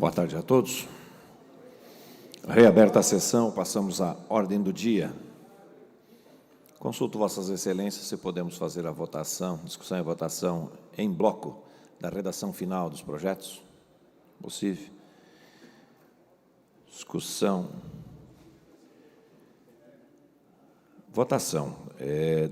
Boa tarde a todos. Reaberta a sessão, passamos à ordem do dia. Consulto Vossas Excelências se podemos fazer a votação, discussão e votação em bloco da redação final dos projetos. Possível. Discussão. Votação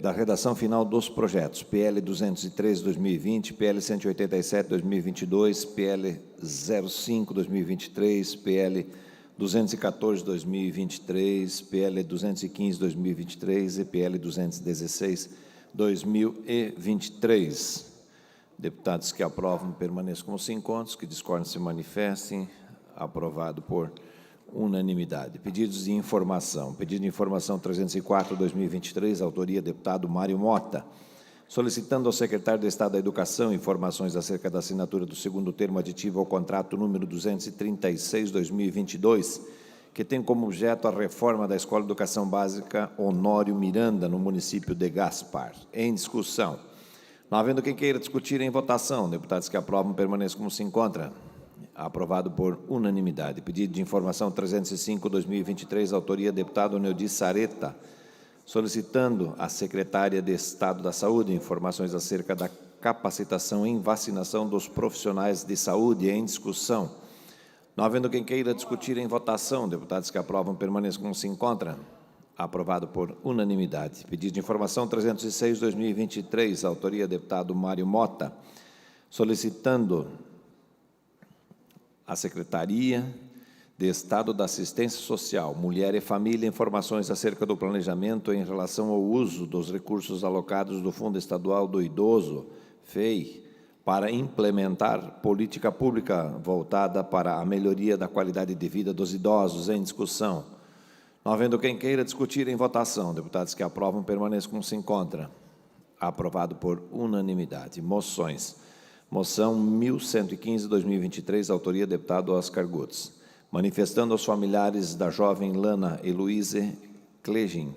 da redação final dos projetos. PL 213/2020, PL 187/2022, PL 05/2023, PL 214/2023, PL 215/2023 e PL 216/2023. Deputados que aprovam permaneçam como se encontram, os que discordam se manifestem. Aprovado por unanimidade. Pedidos de informação. Pedido de informação 304/2023, autoria deputado Mário Mota, solicitando ao secretário de Estado da Educação informações acerca da assinatura do segundo termo aditivo ao contrato número 236/2022, que tem como objeto a reforma da Escola de Educação Básica Honório Miranda, no município de Gaspar. Em discussão. Não havendo quem queira discutir em votação, deputados que aprovam permaneçam como se encontra. Aprovado por unanimidade. Pedido de informação 305/2023, autoria deputado Neudi Sareta, solicitando à secretária de Estado da Saúde informações acerca da capacitação em vacinação dos profissionais de saúde. Em discussão. Não havendo quem queira discutir em votação, deputados que aprovam permaneçam como se encontra. Aprovado por unanimidade. Pedido de informação 306/2023, autoria deputado Mário Mota, solicitando a Secretaria de Estado da Assistência Social, Mulher e Família, informações acerca do planejamento em relação ao uso dos recursos alocados do Fundo Estadual do Idoso, FEI, para implementar política pública voltada para a melhoria da qualidade de vida dos idosos. Em discussão. Não havendo quem queira discutir em votação, deputados que aprovam permaneçam como se encontra. Aprovado por unanimidade. Moções. Moção 1115/2023, autoria deputado Oscar Gutz, manifestando aos familiares da jovem Lana Heloise Klegin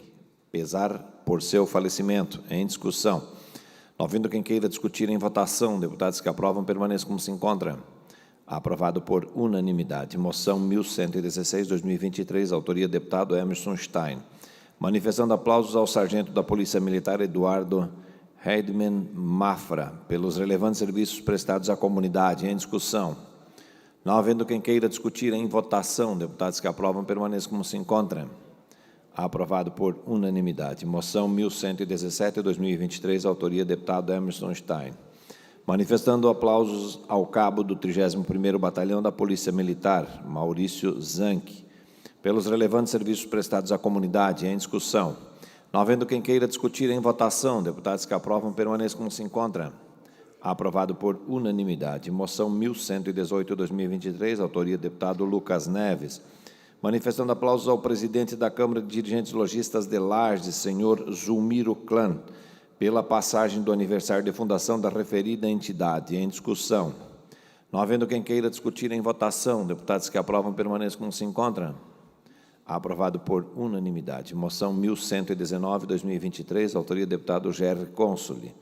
pesar por seu falecimento. Em discussão. Não havendo quem queira discutir em votação, deputados que aprovam permaneçam como se encontra. Aprovado por unanimidade. Moção 1116/2023, autoria deputado Emerson Stein, manifestando aplausos ao sargento da Polícia Militar Eduardo Heidman Mafra, pelos relevantes serviços prestados à comunidade. Em discussão. Não havendo quem queira discutir em votação, deputados que aprovam permaneçam como se encontram. Aprovado por unanimidade. Moção 1117/2023, autoria deputado Emerson Stein, manifestando aplausos ao cabo do 31º Batalhão da Polícia Militar, Maurício Zanck, pelos relevantes serviços prestados à comunidade. Em discussão. Não havendo quem queira discutir em votação, deputados que aprovam permaneçam como se encontra. Aprovado por unanimidade. Moção 1118/2023, autoria deputado Lucas Neves, manifestando aplausos ao presidente da Câmara de Dirigentes Lojistas de Lages, senhor Zulmiro Clan, pela passagem do aniversário de fundação da referida entidade. Em discussão. Não havendo quem queira discutir em votação, deputados que aprovam permaneçam como se encontra. Aprovado por unanimidade. Moção 1119/2023, autoria deputado Gerry Consoli,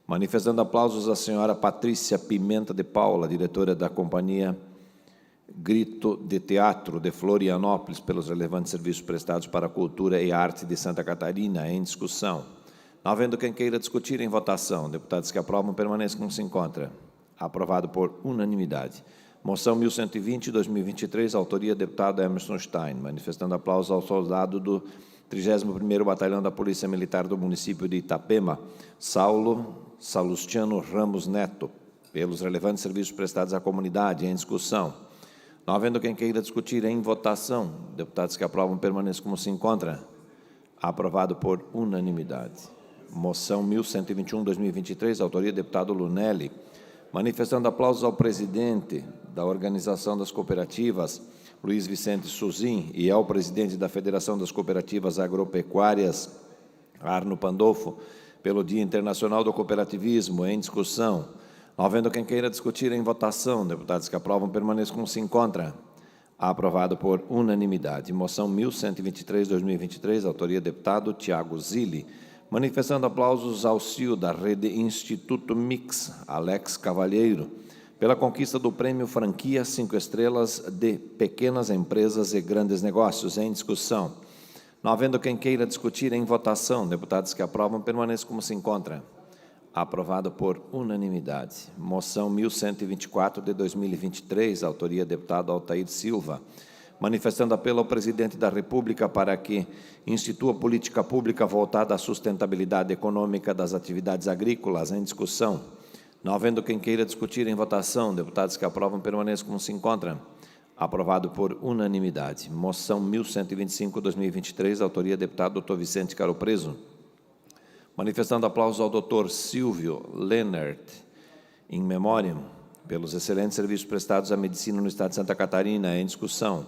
manifestando aplausos à senhora Patrícia Pimenta de Paula, diretora da Companhia Grito de Teatro de Florianópolis, pelos relevantes serviços prestados para a cultura e arte de Santa Catarina. Em discussão. Não havendo quem queira discutir em votação, deputados que aprovam permaneçam como se encontra. Aprovado por unanimidade. Moção 1120/2023, autoria deputado Emerson Stein, manifestando aplausos ao soldado do 31º Batalhão da Polícia Militar do município de Itapema, Saulo Salustiano Ramos Neto, pelos relevantes serviços prestados à comunidade. Em discussão. Não havendo quem queira discutir em votação, deputados que aprovam permaneçam como se encontra. Aprovado por unanimidade. Moção 1121/2023, autoria deputado Lunelli, manifestando aplausos ao presidente da Organização das Cooperativas, Luiz Vicente Suzin, e ao presidente da Federação das Cooperativas Agropecuárias, Arno Pandolfo, pelo Dia Internacional do Cooperativismo. Em discussão. Não havendo quem queira discutir em votação, deputados que aprovam permaneçam como se encontra. Aprovado por unanimidade. Moção 1123/2023, autoria deputado Tiago Zilli, manifestando aplausos ao CEO da Rede Instituto Mix, Alex Cavalheiro, pela conquista do Prêmio Franquia 5 Estrelas de Pequenas Empresas e Grandes Negócios. Em discussão. Não havendo quem queira discutir, em votação. Deputados que aprovam, permaneçam como se encontra. Aprovado por unanimidade. Moção 1124 de 2023, autoria deputado Altair Silva, manifestando apelo ao Presidente da República para que institua política pública voltada à sustentabilidade econômica das atividades agrícolas. Em discussão. Não havendo quem queira discutir, em votação. Deputados que aprovam, permaneçam como se encontram. Aprovado por unanimidade. Moção 1125, 2023, autoria deputado Dr. Vicente Caro Preso, manifestando aplausos ao Dr. Silvio Lenert, in memoriam, pelos excelentes serviços prestados à medicina no Estado de Santa Catarina. Em discussão.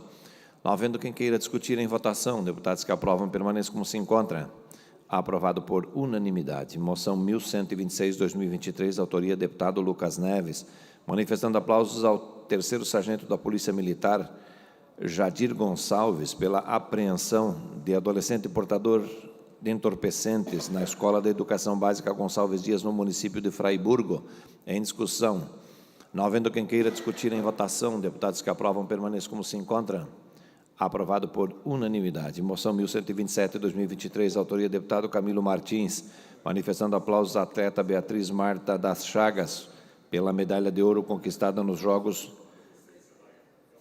Não havendo quem queira discutir, em votação. Deputados que aprovam, permaneçam como se encontra. Aprovado por unanimidade. Moção 1126, 2023, autoria deputado Lucas Neves, manifestando aplausos ao terceiro sargento da Polícia Militar, Jadir Gonçalves, pela apreensão de adolescente portador de entorpecentes na Escola de Educação Básica Gonçalves Dias, no município de Fraiburgo. Em discussão. Não havendo quem queira discutir, em votação. Deputados que aprovam, permaneçam como se encontram. Aprovado por unanimidade. Moção 1127, 2023, autoria deputado Camilo Martins, manifestando aplausos à atleta Beatriz Marta das Chagas, pela medalha de ouro conquistada nos Jogos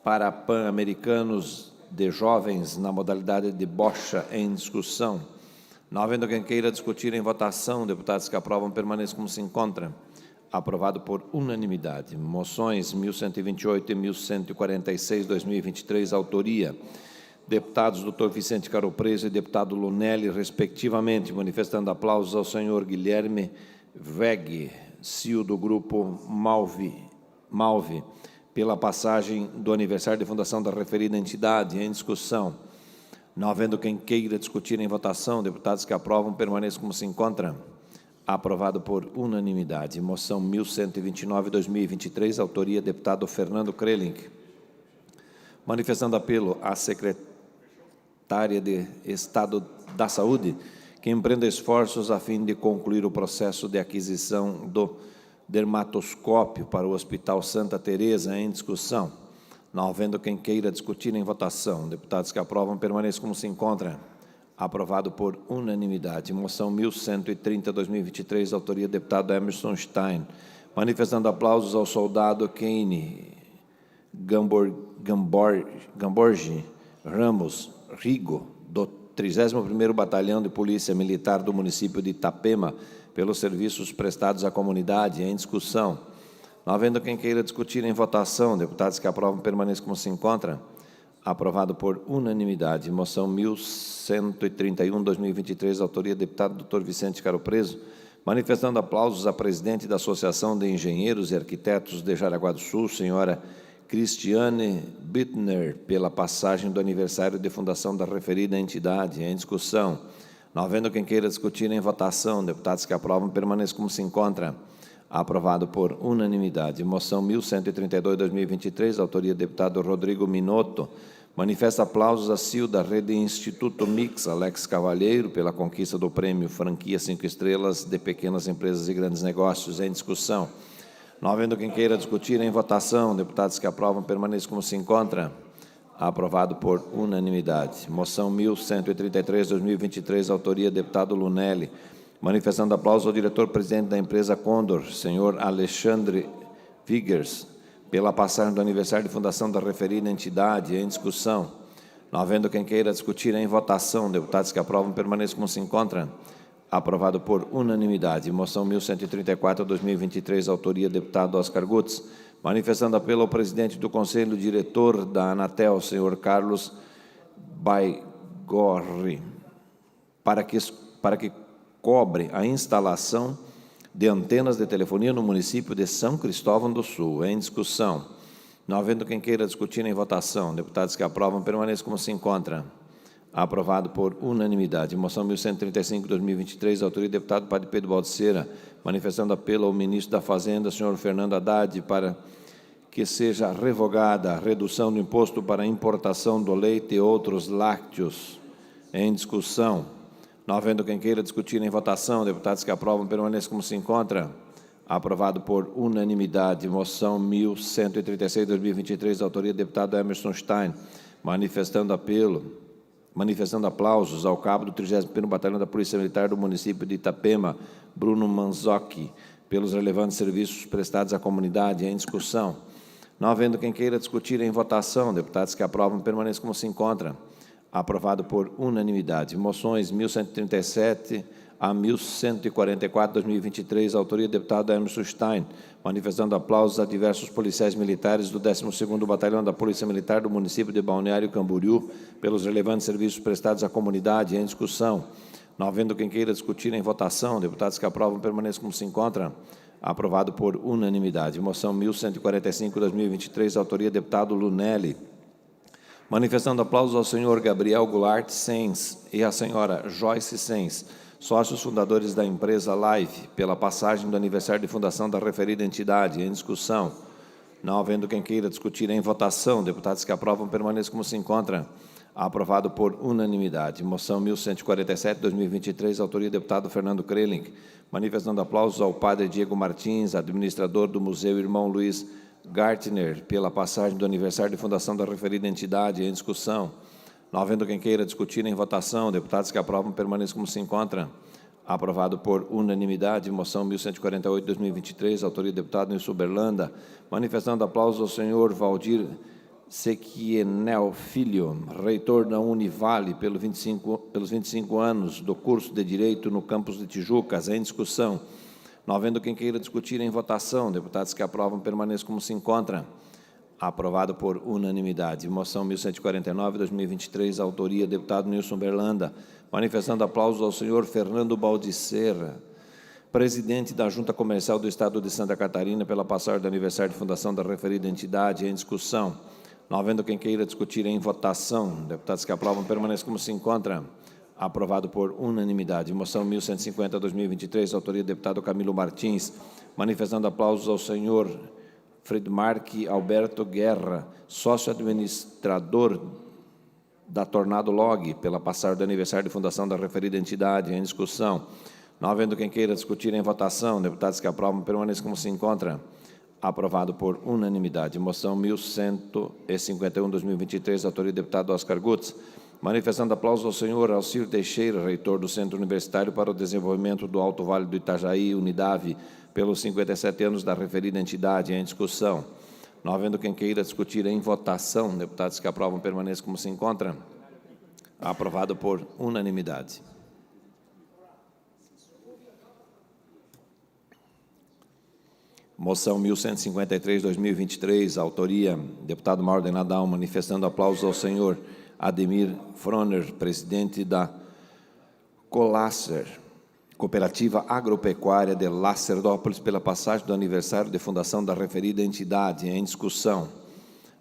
Pan-Americanos de Jovens na modalidade de bocha. Em discussão. Não havendo quem queira discutir, em votação. Deputados que aprovam, permaneçam como se encontram. Aprovado por unanimidade. Moções 1128 e 1146, 2023, autoria deputados Dr. Vicente Caro Preso e deputado Lunelli, respectivamente, manifestando aplausos ao senhor Guilherme Weg, CEO do Grupo Malve, pela passagem do aniversário de fundação da referida entidade. Em discussão. Não havendo quem queira discutir, em votação. Deputados que aprovam, permaneçam como se encontram. Aprovado por unanimidade. Moção 1129, 2023, autoria deputado Fernando Krelink, manifestando apelo à secretária de Estado da Saúde que empreenda esforços a fim de concluir o processo de aquisição do dermatoscópio para o Hospital Santa Teresa. Em discussão. Não havendo quem queira discutir, em votação. Deputados que aprovam, permaneçam como se encontram. Aprovado por unanimidade. Moção 1130, 2023, autoria deputado Emerson Stein, manifestando aplausos ao soldado Kane Gamborge Ramos Rigo, do 31º Batalhão de Polícia Militar do município de Itapema, pelos serviços prestados à comunidade. Em discussão. Não havendo quem queira discutir, em votação. Deputados que aprovam, permaneçam como se encontram. Aprovado por unanimidade. Moção 1131, 2023, autoria deputado Dr. Vicente Caro Preso, manifestando aplausos à presidente da Associação de Engenheiros e Arquitetos de Jaraguá do Sul, senhora Cristiane Bittner, pela passagem do aniversário de fundação da referida entidade. Em discussão. Não havendo quem queira discutir, em votação. Deputados que aprovam, permaneçam como se encontram. Aprovado por unanimidade. Moção 1132, 2023, autoria deputado Rodrigo Minotto, manifesta aplausos a CEO da Rede Instituto Mix, Alex Cavalheiro, pela conquista do Prêmio Franquia 5 Estrelas de Pequenas Empresas e Grandes Negócios. Em discussão. Não havendo quem queira discutir, em votação. Deputados que aprovam, permaneçam como se encontram. Aprovado por unanimidade. Moção 1133, 2023, autoria deputado Lunelli, manifestando aplausos ao diretor-presidente da empresa Condor, senhor Alexandre Vigers, pela passagem do aniversário de fundação da referida entidade. Em discussão. Não havendo quem queira discutir, em votação. Deputados que aprovam, permaneçam como se encontram. Aprovado por unanimidade. Moção 1134, 2023, autoria deputado Oscar Gutz, manifestando apelo ao presidente do Conselho Diretor da Anatel, senhor Carlos Baigorri, para que cobre a instalação de antenas de telefonia no município de São Cristóvão do Sul. Em discussão. Não havendo quem queira discutir, em votação. Deputados que aprovam, permaneçam como se encontram. Aprovado por unanimidade. Moção 1135, 2023, autoria do deputado Padre Pedro Balseira, manifestando apelo ao ministro da Fazenda, senhor Fernando Haddad, para que seja revogada a redução do imposto para a importação do leite e outros lácteos. Em discussão. Não havendo quem queira discutir, em votação. Deputados que aprovam, permaneçam como se encontra. Aprovado por unanimidade. Moção 1136/2023, autoria do deputado Emerson Stein, manifestando aplausos ao cabo do 31º Batalhão da Polícia Militar do município de Itapema, Bruno Manzocchi, pelos relevantes serviços prestados à comunidade. Em discussão. Não havendo quem queira discutir, em votação. Deputados que aprovam, permaneçam como se encontram. Aprovado por unanimidade. Moções 1137 a 1144/2023, autoria do deputado Emerson Stein, manifestando aplausos a diversos policiais militares do 12º Batalhão da Polícia Militar do município de Balneário Camboriú, pelos relevantes serviços prestados à comunidade. Em discussão. Não havendo quem queira discutir, em votação. Deputados que aprovam, permaneçam como se encontram. Aprovado por unanimidade. Moção 1145/2023, autoria do deputado Lunelli, manifestando aplausos ao senhor Gabriel Goulart Sens e à senhora Joyce Sens, sócios fundadores da empresa Live, pela passagem do aniversário de fundação da referida entidade. Em discussão. Não havendo quem queira discutir, em votação. Deputados que aprovam, permaneçam como se encontram. Aprovado por unanimidade. Moção 1147/2023, autoria do deputado Fernando Krelink, manifestando aplausos ao padre Diego Martins, administrador do Museu Irmão Luiz Gartner, pela passagem do aniversário de fundação da referida entidade. Em discussão. Não havendo quem queira discutir, em votação. Deputados que aprovam, permaneçam como se encontram. Aprovado por unanimidade. Moção 1148/2023, autoria do deputado Nilson Berlanda, manifestando aplausos ao senhor Valdir Sequienel Filho, reitor da Univale, pelos 25 anos do curso de Direito no campus de Tijucas. Em discussão. Não havendo quem queira discutir, em votação. Deputados que aprovam, permaneçam como se encontram. Aprovado por unanimidade. Moção 1149/2023, autoria do deputado Nilson Berlanda, manifestando aplausos ao senhor Fernando Baldicerra, presidente da Junta Comercial do Estado de Santa Catarina, pela passagem do aniversário de fundação da referida entidade. Em discussão. Não havendo quem queira discutir, em votação. Deputados que aprovam, permaneçam como se encontram. Aprovado por unanimidade. Moção 1150/2023, autoria do deputado Camilo Martins, manifestando aplausos ao senhor Friedmark Alberto Guerra, sócio-administrador da Tornado Log, pela passagem do aniversário de fundação da referida entidade. Em discussão. Não havendo quem queira discutir, em votação. Deputados que aprovam, permaneçam como se encontram. Aprovado por unanimidade. Moção 1151/2023, autoria do deputado Oscar Gutz, manifestando aplausos ao senhor Alcir Teixeira, reitor do Centro Universitário para o Desenvolvimento do Alto Vale do Itajaí, Unidave, pelos 57 anos da referida entidade. Em discussão. Não havendo quem queira discutir, em votação. Deputados que aprovam, permaneçam como se encontram. Aprovado por unanimidade. Moção 1153/2023, autoria deputado Mauro de Nadal, manifestando aplausos ao senhor Ademir Froner, presidente da Colácer, Cooperativa Agropecuária de Lacerdópolis, pela passagem do aniversário de fundação da referida entidade. Em discussão.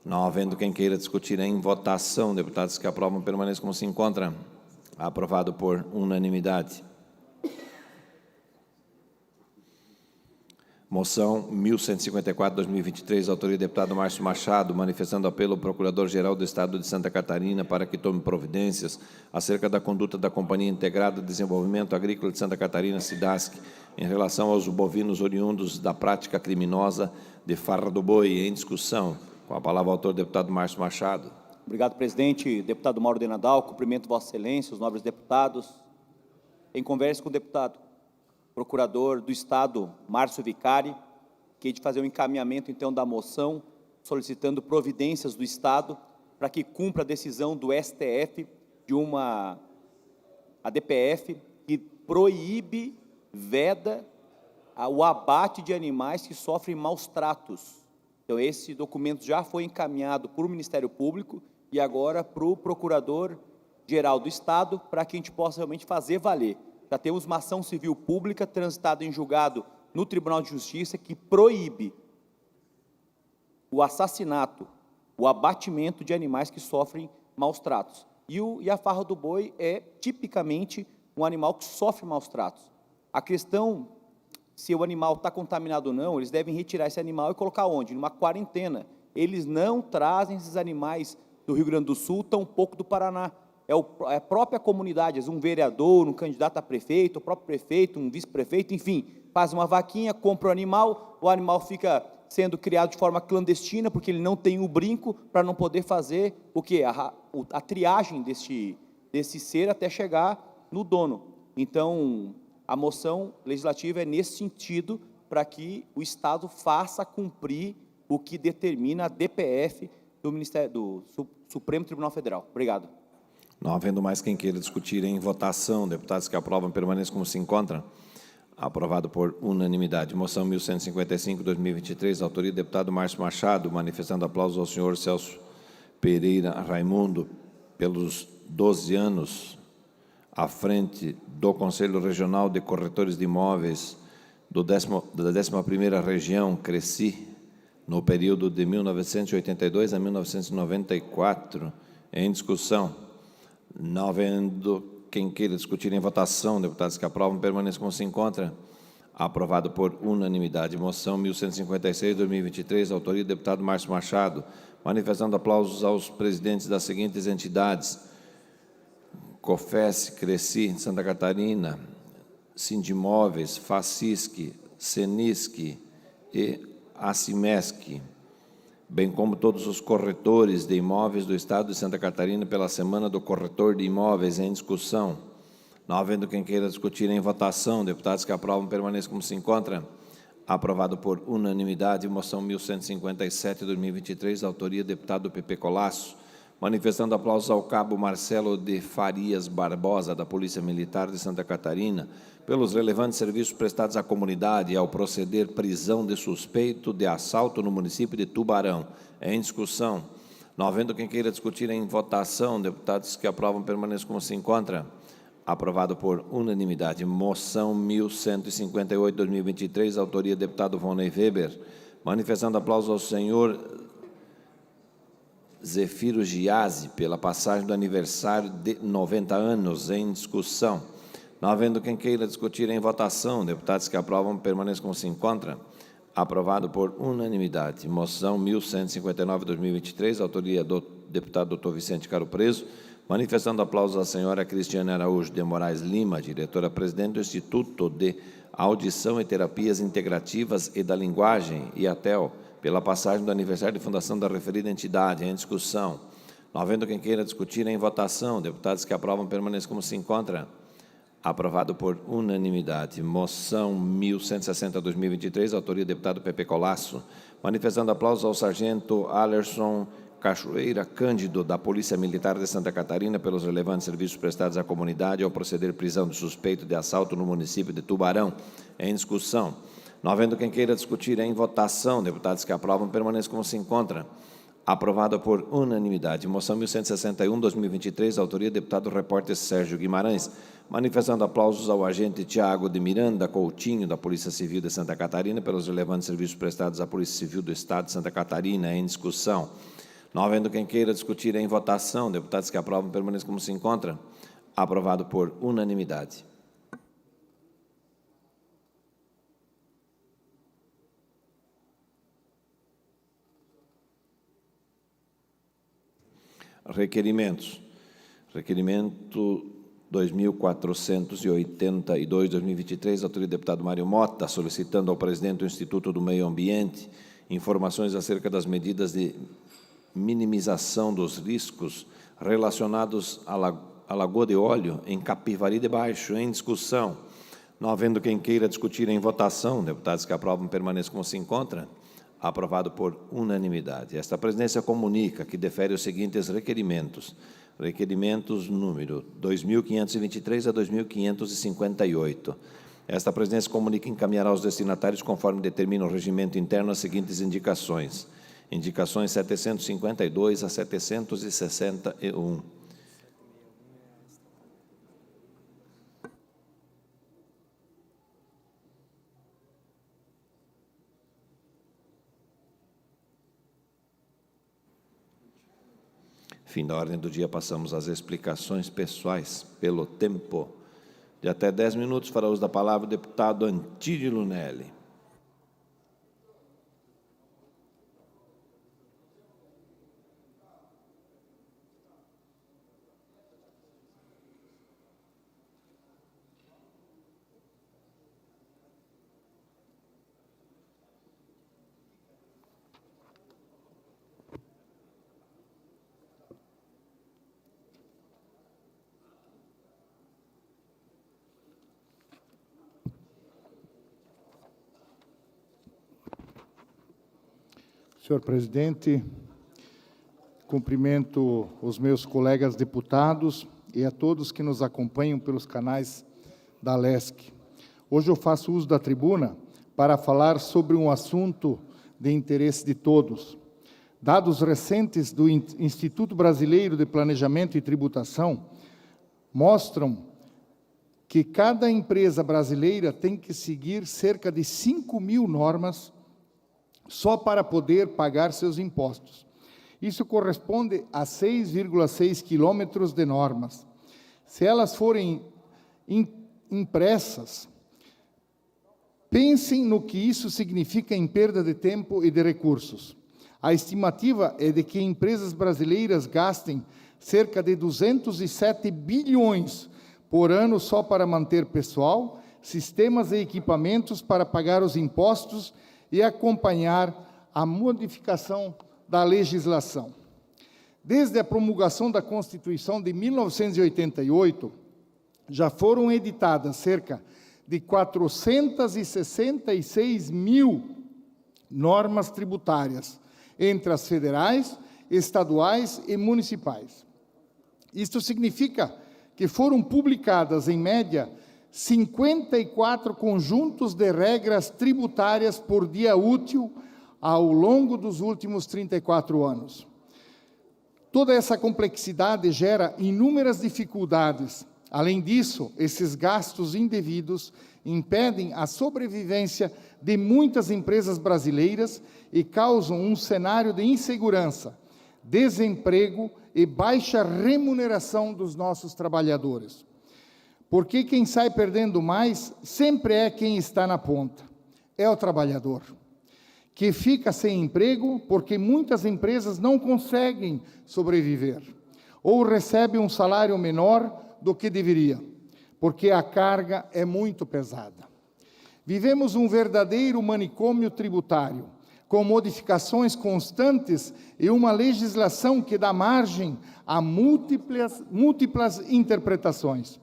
Não havendo quem queira discutir, em votação. Deputados que aprovam, permaneçam como se encontram. Aprovado por unanimidade. Moção 1154/2023, autoria do deputado Márcio Machado, manifestando apelo ao Procurador-Geral do Estado de Santa Catarina para que tome providências acerca da conduta da Companhia Integrada de Desenvolvimento Agrícola de Santa Catarina, SIDASC, em relação aos bovinos oriundos da prática criminosa de farra do boi. Em discussão. Com a palavra o autor, deputado Márcio Machado. Obrigado, presidente. Deputado Mauro de Nadal, cumprimento Vossa Excelência, os nobres deputados. Em conversa com o deputado Procurador do Estado, Márcio Vicari, que de fazer um encaminhamento, então, da moção, solicitando providências do Estado para que cumpra a decisão do STF a DPF, que proíbe, veda o abate de animais que sofrem maus tratos. Então, esse documento já foi encaminhado para o Ministério Público e agora para o Procurador-Geral do Estado, para que a gente possa realmente fazer valer. Já temos uma ação civil pública transitada em julgado no Tribunal de Justiça que proíbe o assassinato, o abatimento de animais que sofrem maus tratos. E a farra do boi é tipicamente um animal que sofre maus tratos. A questão, se o animal está contaminado ou não, eles devem retirar esse animal e colocar onde? Numa quarentena. Eles não trazem esses animais do Rio Grande do Sul, tampouco do Paraná. é a própria comunidade, às vezes um vereador, um candidato a prefeito, o próprio prefeito, um vice-prefeito, enfim, faz uma vaquinha, compra o animal fica sendo criado de forma clandestina, porque ele não tem o brinco, para não poder fazer o quê? A triagem desse ser até chegar no dono. Então, a moção legislativa é nesse sentido, para que o Estado faça cumprir o que determina a DPF do Supremo Tribunal Federal. Obrigado. Não havendo mais quem queira discutir em votação, deputados que aprovam permaneçam como se encontram. Aprovado por unanimidade. Moção 1155, 2023, autoria do deputado Márcio Machado, manifestando aplausos ao senhor Celso Pereira Raimundo, pelos 12 anos à frente do Conselho Regional de Corretores de Imóveis da 11ª Região, Cresci, no período de 1982 a 1994, em discussão. Não havendo quem queira discutir em votação, deputados que aprovam permaneçam como se encontra. Aprovado por unanimidade. Moção 1156, 2023, autoria do deputado Márcio Machado, manifestando aplausos aos presidentes das seguintes entidades: COFES, Cresci, Santa Catarina, Sindimóveis, Facisc, Senisc e Acimesc, bem como todos os corretores de imóveis do Estado de Santa Catarina pela Semana do Corretor de Imóveis em discussão. Não havendo quem queira discutir em votação, deputados que aprovam permaneçam como se encontra. Aprovado por unanimidade, moção 1157, 2023, autoria do deputado Pepe Colasso, manifestando aplausos ao cabo Marcelo de Farias Barbosa, da Polícia Militar de Santa Catarina, pelos relevantes serviços prestados à comunidade e ao proceder prisão de suspeito de assalto no município de Tubarão. Em discussão. Não havendo quem queira discutir em votação, deputados que aprovam permaneçam como se encontra. Aprovado por unanimidade. Moção 1158, 2023, autoria do deputado Vonei Weber, manifestando aplausos ao senhor Zefiro Giazzi, pela passagem do aniversário de 90 anos, em discussão. Não havendo quem queira discutir em votação, deputados que aprovam permaneçam como se encontra. Aprovado por unanimidade. Moção 1159, 2023, autoria do deputado Dr. Vicente Caro Preso, manifestando aplausos à senhora Cristiane Araújo de Moraes Lima, diretora-presidente do Instituto de Audição e Terapias Integrativas e da Linguagem, IATEL, pela passagem do aniversário de fundação da referida entidade, em discussão. Não havendo quem queira discutir em votação, deputados que aprovam permaneçam como se encontra. Aprovado por unanimidade. Moção 1160, 2023, autoria do deputado Pepe Colasso, manifestando aplausos ao sargento Alerson Cachoeira Cândido, da Polícia Militar de Santa Catarina, pelos relevantes serviços prestados à comunidade ao proceder prisão de suspeito de assalto no município de Tubarão. Em discussão. Não havendo quem queira discutir em votação, deputados que aprovam permaneçam como se encontra. Aprovado por unanimidade. Moção 1161, 2023, autoria do deputado repórter Sérgio Guimarães, manifestando aplausos ao agente Tiago de Miranda Coutinho, da Polícia Civil de Santa Catarina, pelos relevantes serviços prestados à Polícia Civil do Estado de Santa Catarina. Em discussão. Não havendo quem queira discutir em votação, deputados que aprovam permaneçam como se encontra. Aprovado por unanimidade. Requerimentos. Requerimento 2482, 2023, autoria do deputado Mário Mota, solicitando ao presidente do Instituto do Meio Ambiente informações acerca das medidas de minimização dos riscos relacionados à Lagoa de Óleo, em Capivari de Baixo, em discussão. Não havendo quem queira discutir em votação, deputados que aprovam permaneçam como se encontra. Aprovado por unanimidade. Esta presidência comunica que defere os seguintes requerimentos. Requerimentos número 2.523 a 2.558. Esta presidência comunica encaminhará aos destinatários, conforme determina o regimento interno, as seguintes indicações. Indicações 752 a 761. Fim da ordem do dia, passamos às explicações pessoais. Pelo tempo de até 10 minutos, fará uso da palavra o deputado Antídio Lunelli. Senhor presidente, cumprimento os meus colegas deputados e a todos que nos acompanham pelos canais da LESC. Hoje eu faço uso da tribuna para falar sobre um assunto de interesse de todos. Dados recentes do Instituto Brasileiro de Planejamento e Tributação mostram que cada empresa brasileira tem que seguir cerca de 5.000 normas só para poder pagar seus impostos. Isso corresponde a 6,6 quilômetros de normas. Se elas forem impressas, pensem no que isso significa em perda de tempo e de recursos. A estimativa é de que empresas brasileiras gastem cerca de 207 bilhões por ano só para manter pessoal, sistemas e equipamentos para pagar os impostos e acompanhar a modificação da legislação. Desde a promulgação da Constituição de 1988, já foram editadas cerca de 466 mil normas tributárias, entre as federais, estaduais e municipais. Isto significa que foram publicadas, em média, 54 conjuntos de regras tributárias por dia útil ao longo dos últimos 34 anos. Toda essa complexidade gera inúmeras dificuldades. Além disso, esses gastos indevidos impedem a sobrevivência de muitas empresas brasileiras e causam um cenário de insegurança, desemprego e baixa remuneração dos nossos trabalhadores. Porque quem sai perdendo mais sempre é quem está na ponta, é o trabalhador, que fica sem emprego porque muitas empresas não conseguem sobreviver, ou recebem um salário menor do que deveria, porque a carga é muito pesada. Vivemos um verdadeiro manicômio tributário, com modificações constantes e uma legislação que dá margem a múltiplas interpretações.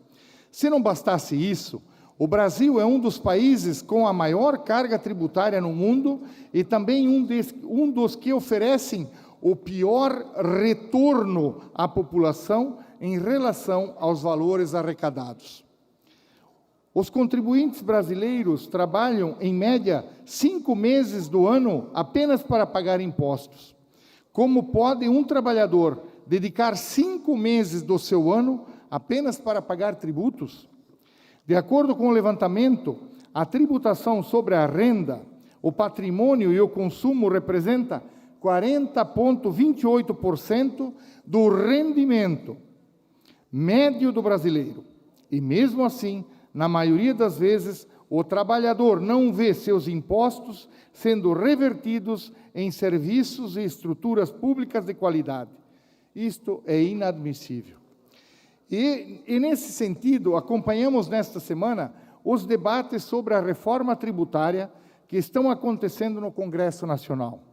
Se não bastasse isso, o Brasil é um dos países com a maior carga tributária no mundo e também um dos que oferecem o pior retorno à população em relação aos valores arrecadados. Os contribuintes brasileiros trabalham, em média, 5 meses do ano apenas para pagar impostos. Como pode um trabalhador dedicar 5 meses do seu ano apenas para pagar tributos? De acordo com o levantamento, a tributação sobre a renda, o patrimônio e o consumo representa 40,28% do rendimento médio do brasileiro. E mesmo assim, na maioria das vezes, o trabalhador não vê seus impostos sendo revertidos em serviços e estruturas públicas de qualidade. Isto é inadmissível. E nesse sentido, acompanhamos nesta semana os debates sobre a reforma tributária que estão acontecendo no Congresso Nacional.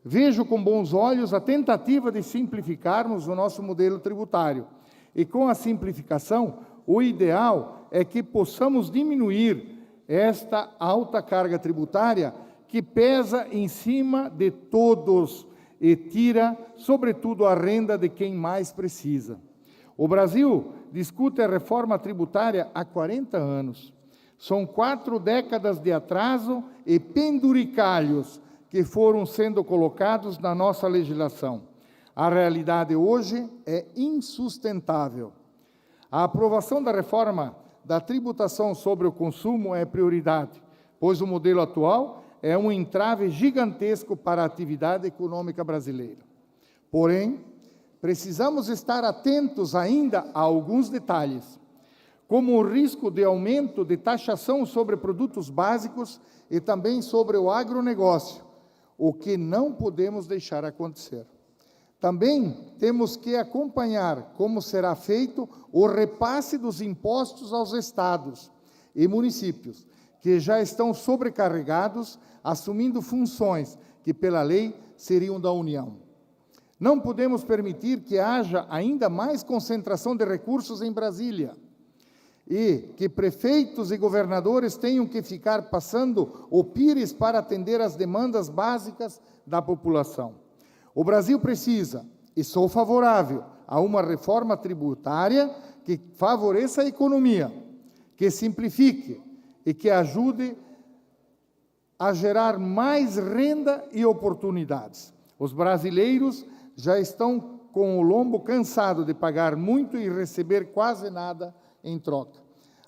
Vejo com bons olhos a tentativa de simplificarmos o nosso modelo tributário. E com a simplificação, o ideal é que possamos diminuir esta alta carga tributária que pesa em cima de todos e tira, sobretudo, a renda de quem mais precisa. O Brasil discute a reforma tributária há 40 anos. São 4 décadas de atraso e penduricalhos que foram sendo colocados na nossa legislação. A realidade hoje é insustentável. A aprovação da reforma da tributação sobre o consumo é prioridade, pois o modelo atual é um entrave gigantesco para a atividade econômica brasileira. Porém, precisamos estar atentos ainda a alguns detalhes, como o risco de aumento de taxação sobre produtos básicos e também sobre o agronegócio, o que não podemos deixar acontecer. Também temos que acompanhar como será feito o repasse dos impostos aos estados e municípios, que já estão sobrecarregados, assumindo funções que, pela lei, seriam da União. Não podemos permitir que haja ainda mais concentração de recursos em Brasília. e que prefeitos e governadores tenham que ficar passando o pires para atender às demandas básicas da população. O Brasil precisa, e sou favorável, a uma reforma tributária que favoreça a economia, que simplifique e que ajude a gerar mais renda e oportunidades. Os brasileiros já estão com o lombo cansado de pagar muito e receber quase nada em troca.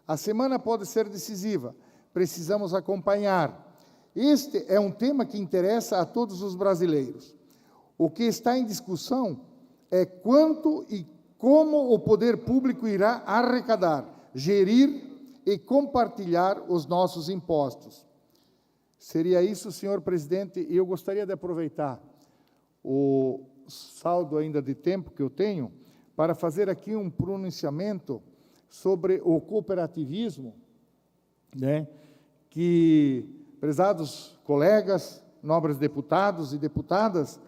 A semana pode ser decisiva, precisamos acompanhar. Este é um tema que interessa a todos os brasileiros. O que está em discussão é quanto e como o poder público irá arrecadar, gerir e compartilhar os nossos impostos. Seria isso, senhor presidente, e eu gostaria de aproveitar o saldo ainda de tempo que eu tenho para fazer aqui um pronunciamento sobre o cooperativismo, que, prezados colegas, nobres deputados e deputadas,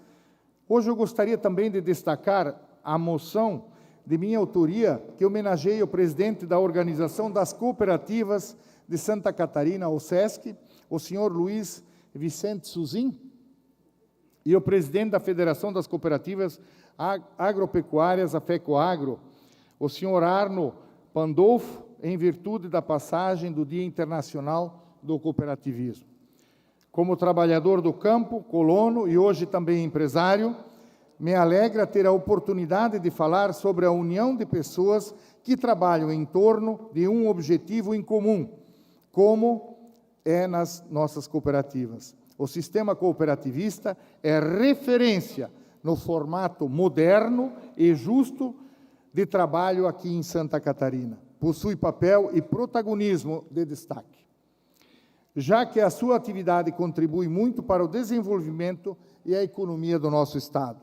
hoje eu gostaria também de destacar a moção de minha autoria, que homenageia o presidente da Organização das Cooperativas de Santa Catarina, o SESC, o senhor Luiz Vicente Suzin, e o presidente da Federação das Cooperativas Agropecuárias, a FECOAGRO, o senhor Arno Pandolfo, em virtude da passagem do Dia Internacional do Cooperativismo. Como trabalhador do campo, colono e hoje também empresário, me alegra ter a oportunidade de falar sobre a união de pessoas que trabalham em torno de um objetivo em comum, como é nas nossas cooperativas. O sistema cooperativista é referência no formato moderno e justo de trabalho aqui em Santa Catarina. Possui papel e protagonismo de destaque, já que a sua atividade contribui muito para o desenvolvimento e a economia do nosso Estado.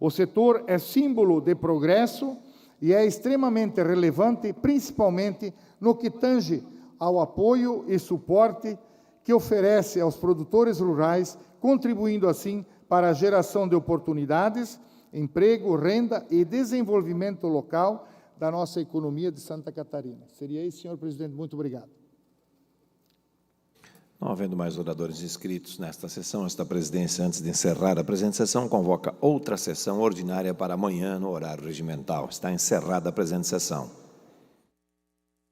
O setor é símbolo de progresso e é extremamente relevante, principalmente no que tange ao apoio e suporte que oferece aos produtores rurais, contribuindo assim para a geração de oportunidades, emprego, renda e desenvolvimento local da nossa economia de Santa Catarina. Seria isso, senhor presidente. Muito obrigado. Não havendo mais oradores inscritos nesta sessão, esta presidência, antes de encerrar a presente sessão, convoca outra sessão ordinária para amanhã, no horário regimental. Está encerrada a presente sessão.